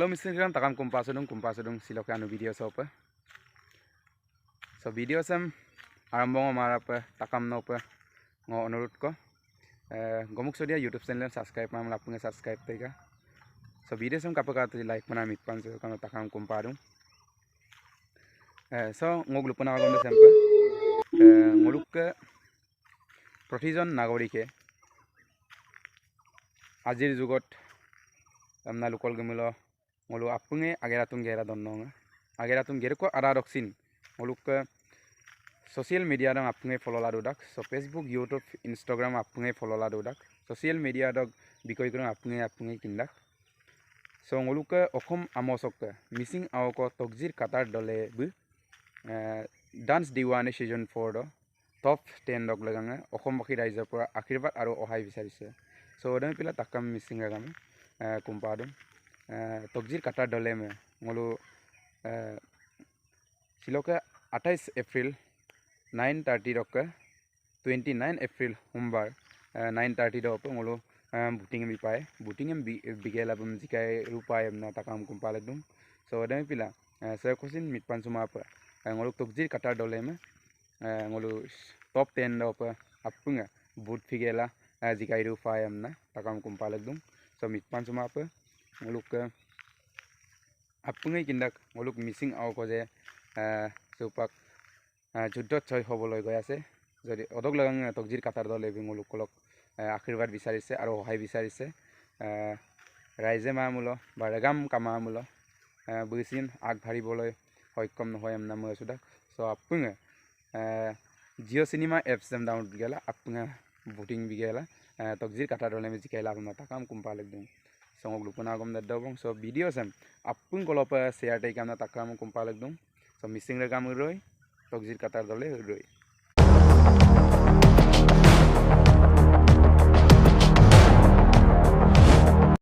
Halo Mr. Kiran takam kumpasudung siloke anu video sopa. So video sem arambong amara pa takam no pa ngo onurut ko. Gomuk sodia YouTube channel subscribe mam lapunge subscribe tega. So video sem kapaka tu like mana mitpan so kano takam kumpadung. So ngog lupuna agam sem pa. Ngoluk ke protijon nagorike আজিৰ যুগত আমনা local গমিলো মলো আপুঙে আগেরাতুম গেরা দন্নং আগেরাতুম গেরকো আরা রক্সিন মলুক সোশ্যাল মিডিয়া দং আপুঙে ফলোলা দুদাক সো ফেসবুক ইউটিউব ইনস্টাগ্রাম আপুঙে ফলোলা দুদাক সোশ্যাল মিডিয়া দগ বিকয় করং আপুঙে কিন্দাক সো মলুক অসম আমসক মিসিং আওক তকজির কাটার দলে বু ডান্স দিৱানে সিজন 4 দ টপ 10 দগ লাগাঙে অসমবাসী ৰাইজৰ পৰা আশীৰ্বাদ আৰু অহাই বিচাৰিছে So odang pila takam missing agam kumpadum tokjir katar dole me ngolu siloka 28 April 9:30 rokke 29 April humbar 9:30 do ngolu booting mi pae booting em bigela bum jikai rupai na takam kumpaladum so odang pila sa kosin mitpan suma pa ngolu tokjir katar dole me ngolu top 10 do pa apunga boot figela jikai rupai amna takam kumpaladum so mitpan suma pa ngoluk apungai kindak ngoluk missing aw ko je supak juddot choi hoboloi goi ase jodi odok lagang tokjir katar dole bi ngoluk kolok আশীর্বাদ বিচাৰিছে আৰু সহায় বিচাৰিছে ৰাইজে মামুলো বাৰগাম কামামুলো বুইছিন আগভাৰিবলৈ সক্ষম নহয় আমনা মই সুদা সো আপুঙে জিও সিনেমা এপছ যেম ডাউনলোড গেলা আপুঙে voting বিগেলা tokjir kata dole me jikai la na takam kumpalek dung songok lupuna gom da dobong so video sem apun kolopa share tai kam na takam kumpalek dung so missing re gam roi tokjir kata dole roi